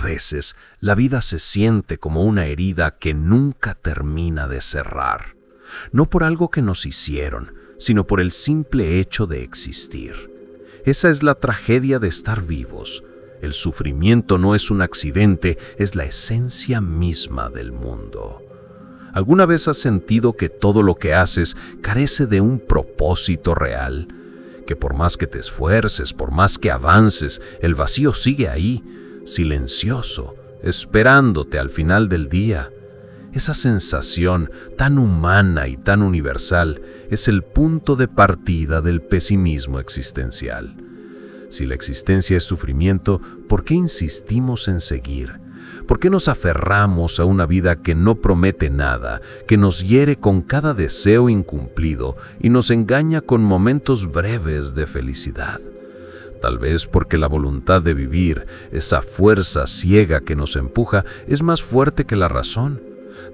veces, la vida se siente como una herida que nunca termina de cerrar, no por algo que nos hicieron, sino por el simple hecho de existir. Esa es la tragedia de estar vivos. El sufrimiento no es un accidente, es la esencia misma del mundo. ¿Alguna vez has sentido que todo lo que haces carece de un propósito real? Que por más que te esfuerces, por más que avances, el vacío sigue ahí, silencioso, esperándote al final del día. Esa sensación tan humana y tan universal es el punto de partida del pesimismo existencial. Si la existencia es sufrimiento, ¿por qué insistimos en seguir? ¿Por qué nos aferramos a una vida que no promete nada, que nos hiere con cada deseo incumplido y nos engaña con momentos breves de felicidad? Tal vez porque la voluntad de vivir, esa fuerza ciega que nos empuja, es más fuerte que la razón.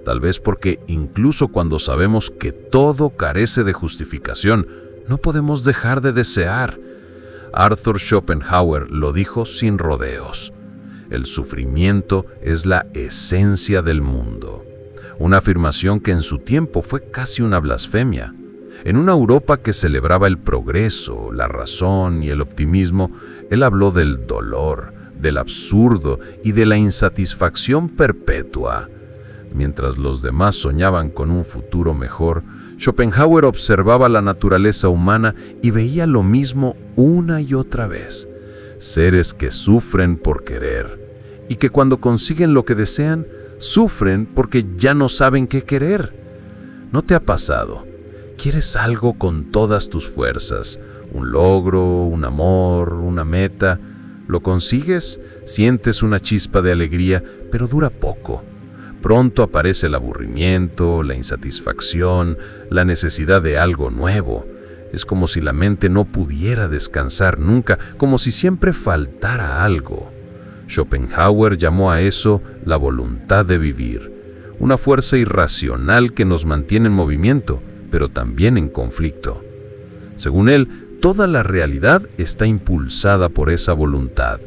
Tal vez porque incluso cuando sabemos que todo carece de justificación, no podemos dejar de desear. Arthur Schopenhauer lo dijo sin rodeos. El sufrimiento es la esencia del mundo. Una afirmación que en su tiempo fue casi una blasfemia. En una Europa que celebraba el progreso, la razón y el optimismo, él habló del dolor, del absurdo y de la insatisfacción perpetua. Mientras los demás soñaban con un futuro mejor, Schopenhauer observaba la naturaleza humana y veía lo mismo una y otra vez. Seres que sufren por querer y que cuando consiguen lo que desean, sufren porque ya no saben qué querer. ¿No te ha pasado? Quieres algo con todas tus fuerzas, un logro, un amor, una meta. Lo consigues, sientes una chispa de alegría, pero dura poco. Pronto aparece el aburrimiento, la insatisfacción, la necesidad de algo nuevo. Es como si la mente no pudiera descansar nunca, como si siempre faltara algo. Schopenhauer llamó a eso la voluntad de vivir, una fuerza irracional que nos mantiene en movimiento, pero también en conflicto. Según él, toda la realidad está impulsada por esa voluntad,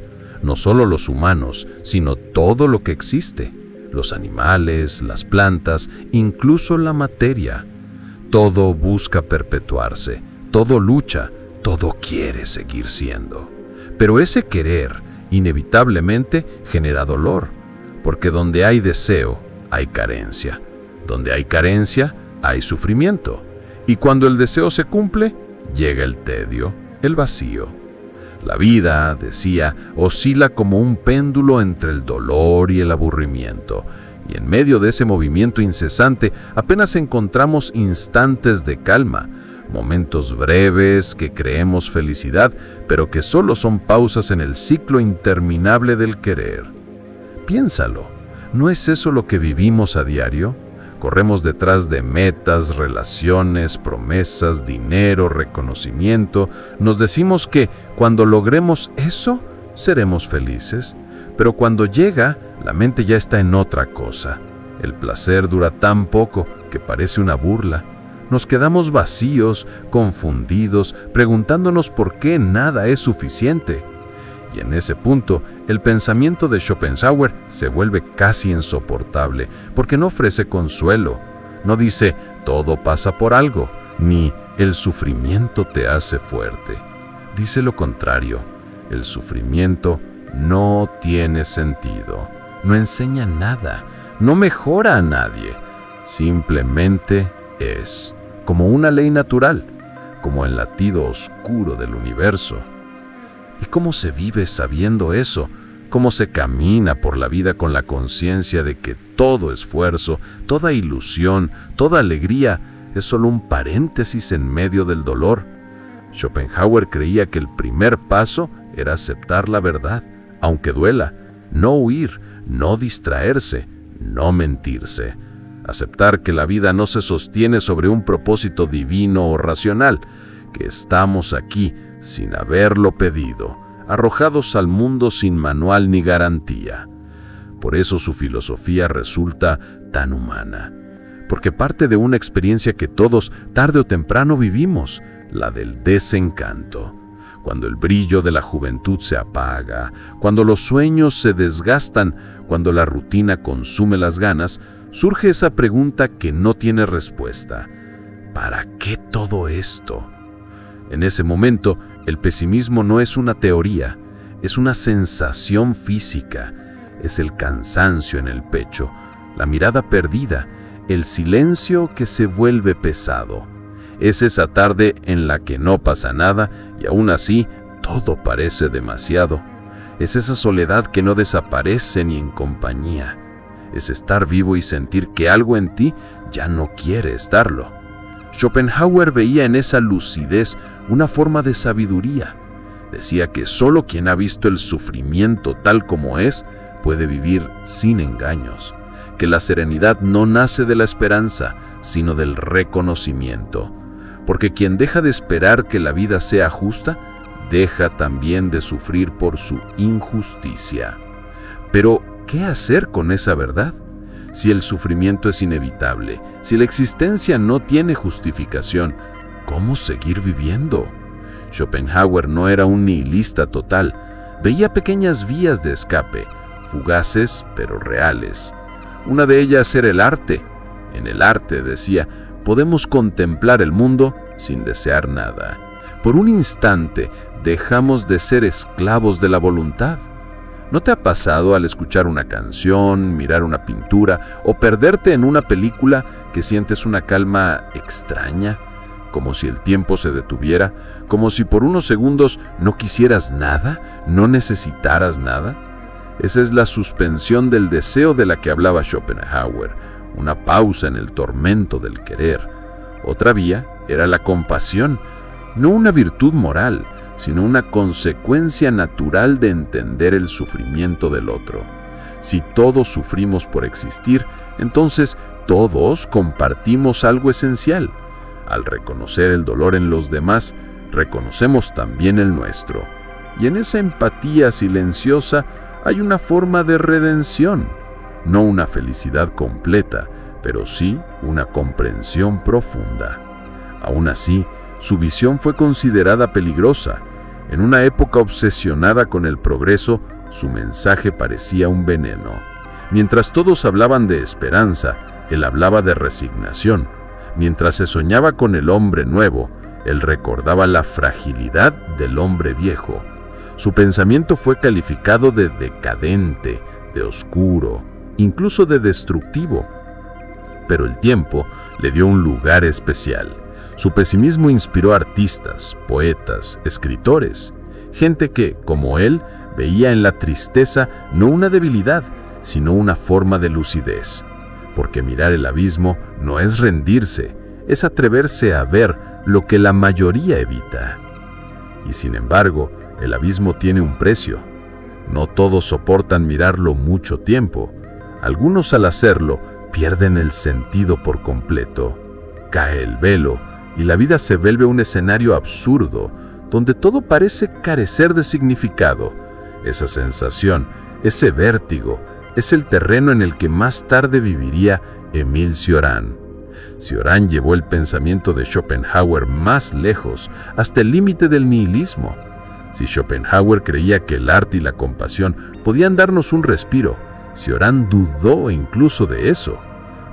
no solo los humanos, sino todo lo que existe. Los animales, las plantas, incluso la materia. Todo busca perpetuarse, todo lucha, todo quiere seguir siendo. Pero ese querer, inevitablemente, genera dolor, porque donde hay deseo, hay carencia. Donde hay carencia, hay sufrimiento. Y cuando el deseo se cumple, llega el tedio, el vacío. La vida, decía, oscila como un péndulo entre el dolor y el aburrimiento, y en medio de ese movimiento incesante apenas encontramos instantes de calma, momentos breves que creemos felicidad, pero que solo son pausas en el ciclo interminable del querer. Piénsalo, ¿no es eso lo que vivimos a diario? Corremos detrás de metas, relaciones, promesas, dinero, reconocimiento. Nos decimos que cuando logremos eso, seremos felices. Pero cuando llega, la mente ya está en otra cosa. El placer dura tan poco que parece una burla. Nos quedamos vacíos, confundidos, preguntándonos por qué nada es suficiente. Y en ese punto, el pensamiento de Schopenhauer se vuelve casi insoportable, porque no ofrece consuelo. No dice, todo pasa por algo, ni el sufrimiento te hace fuerte. Dice lo contrario, el sufrimiento no tiene sentido, no enseña nada, no mejora a nadie, simplemente es, como una ley natural, como el latido oscuro del universo. ¿Y cómo se vive sabiendo eso? ¿Cómo se camina por la vida con la conciencia de que todo esfuerzo, toda ilusión, toda alegría es solo un paréntesis en medio del dolor? Schopenhauer creía que el primer paso era aceptar la verdad, aunque duela, no huir, no distraerse, no mentirse. Aceptar que la vida no se sostiene sobre un propósito divino o racional, que estamos aquí sin haberlo pedido, arrojados al mundo sin manual ni garantía. Por eso su filosofía resulta tan humana, porque parte de una experiencia que todos, tarde o temprano, vivimos, la del desencanto. cuando el brillo de la juventud se apaga, cuando los sueños se desgastan, cuando la rutina consume las ganas, surge esa pregunta que no tiene respuesta. ¿Para qué todo esto? En ese momento, el pesimismo no es una teoría, es una sensación física, es el cansancio en el pecho, la mirada perdida, el silencio que se vuelve pesado. Es esa tarde en la que no pasa nada y aún así todo parece demasiado. Es esa soledad que no desaparece ni en compañía. Es estar vivo y sentir que algo en ti ya no quiere estarlo. Schopenhauer veía en esa lucidez una forma de sabiduría. Decía que solo quien ha visto el sufrimiento tal como es puede vivir sin engaños, que la serenidad no nace de la esperanza, sino del reconocimiento, porque quien deja de esperar que la vida sea justa, deja también de sufrir por su injusticia. Pero, ¿qué hacer con esa verdad? Si el sufrimiento es inevitable, si la existencia no tiene justificación, ¿cómo seguir viviendo? Schopenhauer no era un nihilista total, veía pequeñas vías de escape, fugaces pero reales. Una de ellas era el arte. En el arte, decía, podemos contemplar el mundo sin desear nada. Por un instante dejamos de ser esclavos de la voluntad. ¿No te ha pasado al escuchar una canción, mirar una pintura o perderte en una película que sientes una calma extraña? Como si el tiempo se detuviera, como si por unos segundos no quisieras nada, no necesitaras nada. Esa es la suspensión del deseo de la que hablaba Schopenhauer, una pausa en el tormento del querer. Otra vía era la compasión, no una virtud moral, sino una consecuencia natural de entender el sufrimiento del otro. Si todos sufrimos por existir, entonces todos compartimos algo esencial. Al reconocer el dolor en los demás, reconocemos también el nuestro. Y en esa empatía silenciosa hay una forma de redención, no una felicidad completa, pero sí una comprensión profunda. Aún así, su visión fue considerada peligrosa. En una época obsesionada con el progreso, su mensaje parecía un veneno. Mientras todos hablaban de esperanza, él hablaba de resignación. Mientras se soñaba con el hombre nuevo, él recordaba la fragilidad del hombre viejo. Su pensamiento fue calificado de decadente, de oscuro, incluso de destructivo. Pero el tiempo le dio un lugar especial. Su pesimismo inspiró a artistas, poetas, escritores, gente que, como él, veía en la tristeza no una debilidad, sino una forma de lucidez. Porque mirar el abismo no es rendirse, es atreverse a ver lo que la mayoría evita. Y sin embargo, el abismo tiene un precio. No todos soportan mirarlo mucho tiempo. Algunos al hacerlo pierden el sentido por completo. Cae el velo y la vida se vuelve un escenario absurdo, donde todo parece carecer de significado. Esa sensación, ese vértigo, es el terreno en el que más tarde viviría Émile Cioran. Cioran llevó el pensamiento de Schopenhauer más lejos, hasta el límite del nihilismo. Si Schopenhauer creía que el arte y la compasión podían darnos un respiro, Cioran dudó incluso de eso.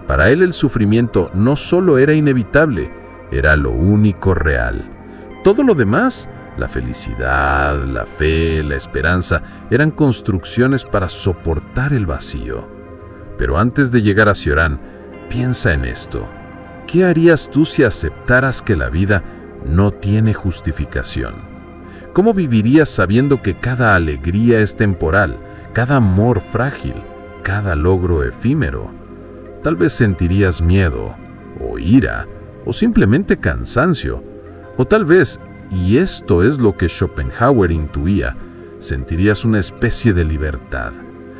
Para él el sufrimiento no solo era inevitable, era lo único real. Todo lo demás, la felicidad, la fe, la esperanza, eran construcciones para soportar el vacío. Pero antes de llegar a Cioran, piensa en esto. ¿Qué harías tú si aceptaras que la vida no tiene justificación? ¿Cómo vivirías sabiendo que cada alegría es temporal, cada amor frágil, cada logro efímero? Tal vez sentirías miedo, o ira, o simplemente cansancio, o tal vez, y esto es lo que Schopenhauer intuía, sentirías una especie de libertad.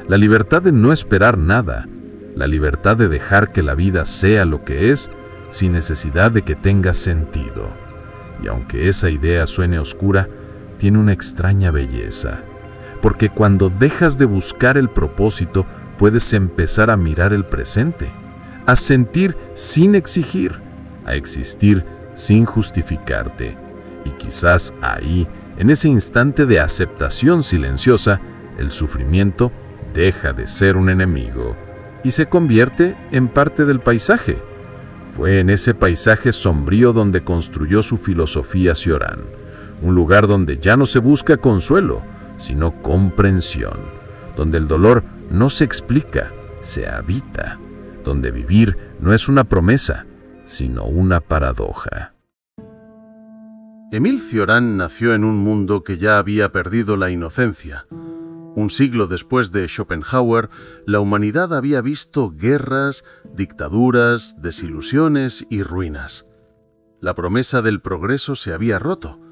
La libertad de no esperar nada, la libertad de dejar que la vida sea lo que es, sin necesidad de que tenga sentido. Y aunque esa idea suene oscura, tiene una extraña belleza, porque cuando dejas de buscar el propósito, puedes empezar a mirar el presente, a sentir sin exigir, a existir sin justificarte. Y quizás ahí En ese instante de aceptación silenciosa, el sufrimiento deja de ser un enemigo y se convierte en parte del paisaje. Fue en ese paisaje sombrío donde construyó su filosofía Cioran, un lugar donde ya no se busca consuelo, sino comprensión, donde el dolor no se explica, se habita, donde vivir no es una promesa, sino una paradoja. Émile Cioran nació en un mundo que ya había perdido la inocencia. Un siglo después de Schopenhauer, la humanidad había visto guerras, dictaduras, desilusiones y ruinas. La promesa del progreso se había roto.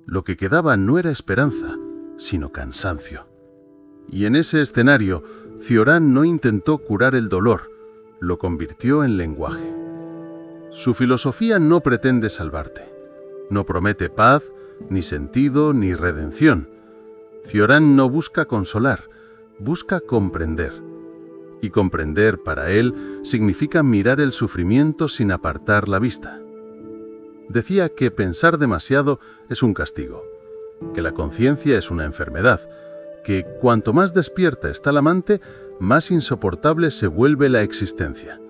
Lo que quedaba no era esperanza, sino cansancio. Y en ese escenario, Cioran no intentó curar el dolor, lo convirtió en lenguaje. Su filosofía no pretende salvarte. No promete paz, ni sentido, ni redención. Cioran no busca consolar, busca comprender. Y comprender para él significa mirar el sufrimiento sin apartar la vista. Decía que pensar demasiado es un castigo, que la conciencia es una enfermedad, que cuanto más despierta está la mente, más insoportable se vuelve la existencia.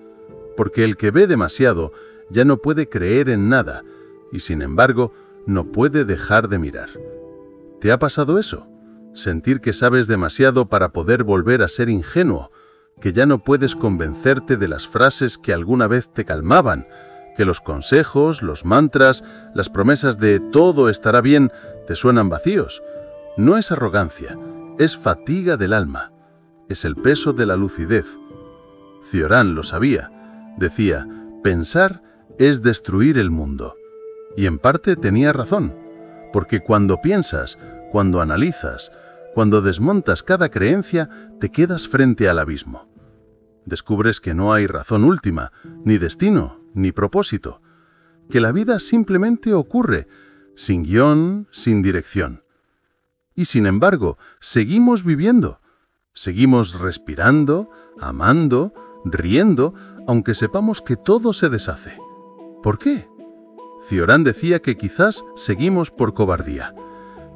Porque el que ve demasiado ya no puede creer en nada, y sin embargo, no puede dejar de mirar. ¿Te ha pasado eso? Sentir que sabes demasiado para poder volver a ser ingenuo, que ya no puedes convencerte de las frases que alguna vez te calmaban, que los consejos, los mantras, las promesas de todo estará bien te suenan vacíos. No es arrogancia, es fatiga del alma, es el peso de la lucidez. Cioran lo sabía, decía, pensar es destruir el mundo. Y en parte tenía razón, porque cuando piensas, cuando analizas, cuando desmontas cada creencia, te quedas frente al abismo. Descubres que no hay razón última, ni destino, ni propósito, que la vida simplemente ocurre, sin guión, sin dirección. Y sin embargo, seguimos viviendo, seguimos respirando, amando, riendo, aunque sepamos que todo se deshace. ¿Por qué? Cioran decía que quizás seguimos por cobardía,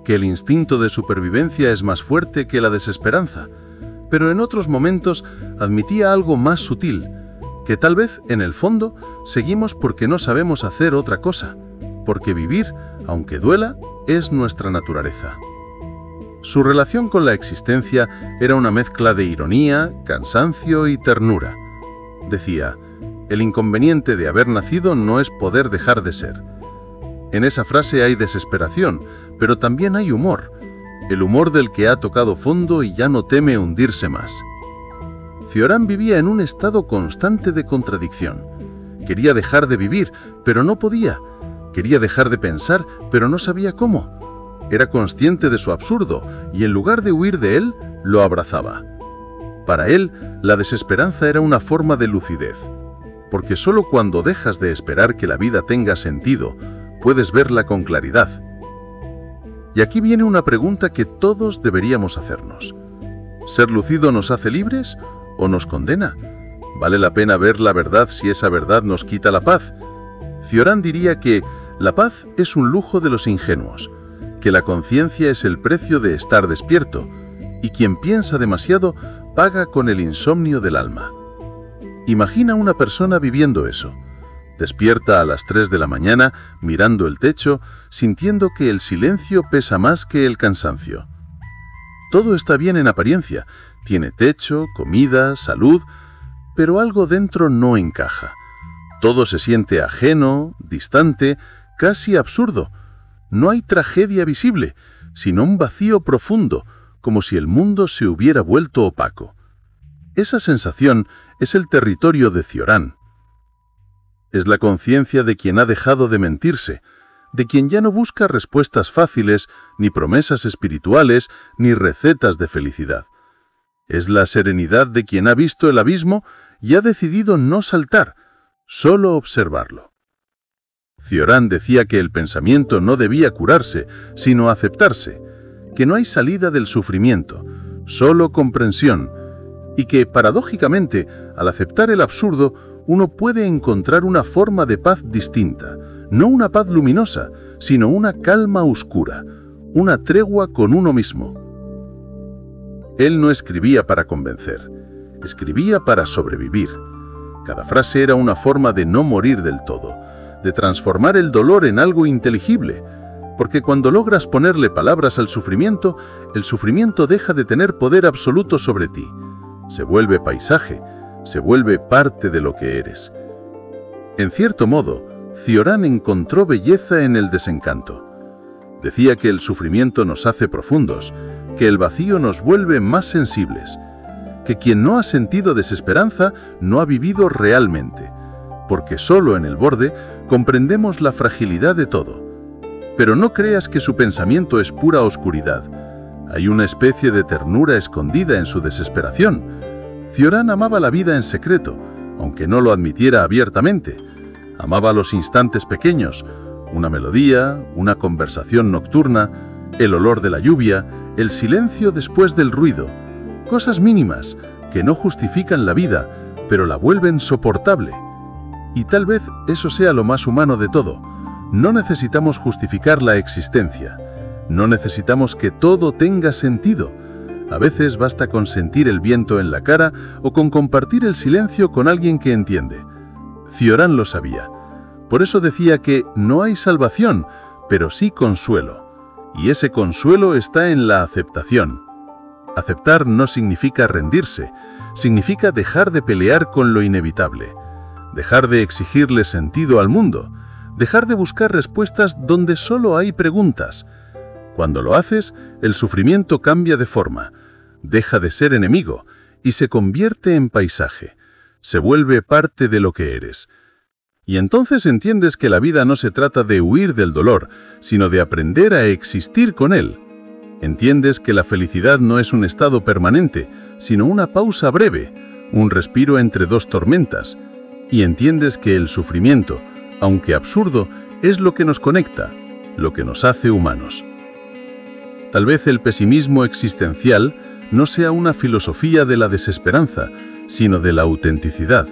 que el instinto de supervivencia es más fuerte que la desesperanza, pero en otros momentos admitía algo más sutil, que tal vez, en el fondo, seguimos porque no sabemos hacer otra cosa, porque vivir, aunque duela, es nuestra naturaleza. Su relación con la existencia era una mezcla de ironía, cansancio y ternura. Decía, el inconveniente de haber nacido no es poder dejar de ser. En esa frase hay desesperación, pero también hay humor, el humor del que ha tocado fondo y ya no teme hundirse más. Cioran vivía en un estado constante de contradicción. Quería dejar de vivir, pero no podía. Quería dejar de pensar, pero no sabía cómo. Era consciente de su absurdo y en lugar de huir de él, lo abrazaba. Para él, la desesperanza era una forma de lucidez, porque solo cuando dejas de esperar que la vida tenga sentido, puedes verla con claridad. Y aquí viene una pregunta que todos deberíamos hacernos. ¿Ser lucido nos hace libres o nos condena? ¿Vale la pena ver la verdad si esa verdad nos quita la paz? Cioran diría que la paz es un lujo de los ingenuos, que la conciencia es el precio de estar despierto, y quien piensa demasiado paga con el insomnio del alma. Imagina una persona viviendo eso. Despierta a las 3 de la mañana, mirando el techo, sintiendo que el silencio pesa más que el cansancio. Todo está bien en apariencia, tiene techo, comida, salud, pero algo dentro no encaja. Todo se siente ajeno, distante, casi absurdo. No hay tragedia visible, sino un vacío profundo, como si el mundo se hubiera vuelto opaco. Esa sensación es el territorio de Cioran. Es la conciencia de quien ha dejado de mentirse, de quien ya no busca respuestas fáciles, ni promesas espirituales, ni recetas de felicidad. Es la serenidad de quien ha visto el abismo y ha decidido no saltar, solo observarlo. Cioran decía que el pensamiento no debía curarse, sino aceptarse, que no hay salida del sufrimiento, solo comprensión, y que, paradójicamente, al aceptar el absurdo, uno puede encontrar una forma de paz distinta, no una paz luminosa, sino una calma oscura, una tregua con uno mismo. Él no escribía para convencer, escribía para sobrevivir. Cada frase era una forma de no morir del todo, de transformar el dolor en algo inteligible, porque cuando logras ponerle palabras al sufrimiento, el sufrimiento deja de tener poder absoluto sobre ti. Se vuelve paisaje, se vuelve parte de lo que eres. En cierto modo, Cioran encontró belleza en el desencanto. Decía que el sufrimiento nos hace profundos, que el vacío nos vuelve más sensibles, que quien no ha sentido desesperanza no ha vivido realmente, porque solo en el borde comprendemos la fragilidad de todo. Pero no creas que su pensamiento es pura oscuridad. Hay una especie de ternura escondida en su desesperación. Cioran amaba la vida en secreto, aunque no lo admitiera abiertamente. Amaba los instantes pequeños, una melodía, una conversación nocturna, el olor de la lluvia, el silencio después del ruido. Cosas mínimas que no justifican la vida, pero la vuelven soportable. Y tal vez eso sea lo más humano de todo. No necesitamos justificar la existencia. No necesitamos que todo tenga sentido. A veces basta con sentir el viento en la cara o con compartir el silencio con alguien que entiende. Cioran lo sabía. Por eso decía que no hay salvación, pero sí consuelo. Y ese consuelo está en la aceptación. Aceptar no significa rendirse, significa dejar de pelear con lo inevitable, dejar de exigirle sentido al mundo, dejar de buscar respuestas donde solo hay preguntas. Cuando lo haces, el sufrimiento cambia de forma, deja de ser enemigo y se convierte en paisaje, se vuelve parte de lo que eres. Y entonces entiendes que la vida no se trata de huir del dolor, sino de aprender a existir con él. Entiendes que la felicidad no es un estado permanente, sino una pausa breve, un respiro entre dos tormentas. Y entiendes que el sufrimiento, aunque absurdo, es lo que nos conecta, lo que nos hace humanos. Tal vez el pesimismo existencial no sea una filosofía de la desesperanza, sino de la autenticidad.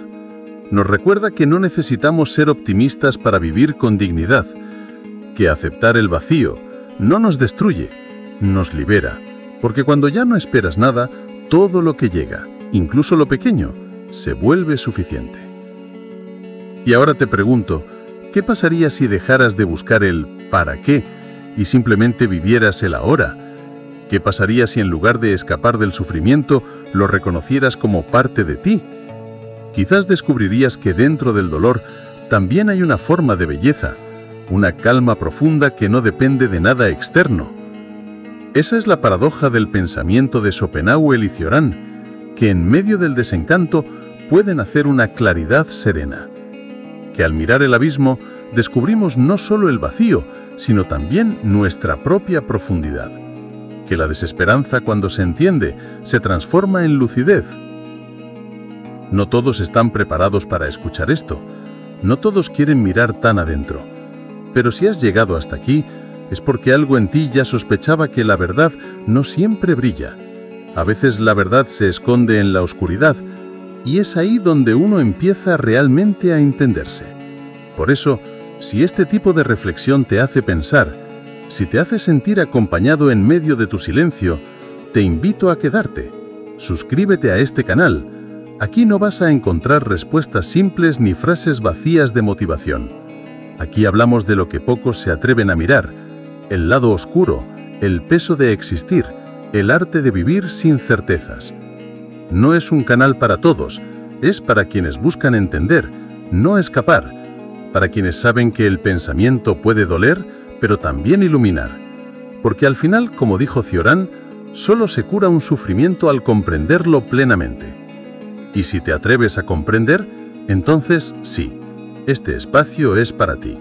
Nos recuerda que no necesitamos ser optimistas para vivir con dignidad, que aceptar el vacío no nos destruye, nos libera, porque cuando ya no esperas nada, todo lo que llega, incluso lo pequeño, se vuelve suficiente. Y ahora te pregunto, ¿qué pasaría si dejaras de buscar el ¿para qué? Y simplemente vivieras el ahora? ¿Qué pasaría si en lugar de escapar del sufrimiento, lo reconocieras como parte de ti? Quizás descubrirías que dentro del dolor también hay una forma de belleza, una calma profunda que no depende de nada externo. Esa es la paradoja del pensamiento de Schopenhauer y Cioran, que en medio del desencanto pueden hacer una claridad serena. Que al mirar el abismo descubrimos no solo el vacío, sino también nuestra propia profundidad. Que la desesperanza, cuando se entiende, se transforma en lucidez. No todos están preparados para escuchar esto. No todos quieren mirar tan adentro. Pero si has llegado hasta aquí, es porque algo en ti ya sospechaba que la verdad no siempre brilla. A veces la verdad se esconde en la oscuridad, y es ahí donde uno empieza realmente a entenderse. Por eso, si este tipo de reflexión te hace pensar, si te hace sentir acompañado en medio de tu silencio, te invito a quedarte. Suscríbete a este canal. Aquí no vas a encontrar respuestas simples ni frases vacías de motivación. Aquí hablamos de lo que pocos se atreven a mirar, el lado oscuro, el peso de existir, el arte de vivir sin certezas. No es un canal para todos, es para quienes buscan entender, no escapar, para quienes saben que el pensamiento puede doler, pero también iluminar. Porque al final, como dijo Cioran, solo se cura un sufrimiento al comprenderlo plenamente. Y si te atreves a comprender, entonces sí, este espacio es para ti.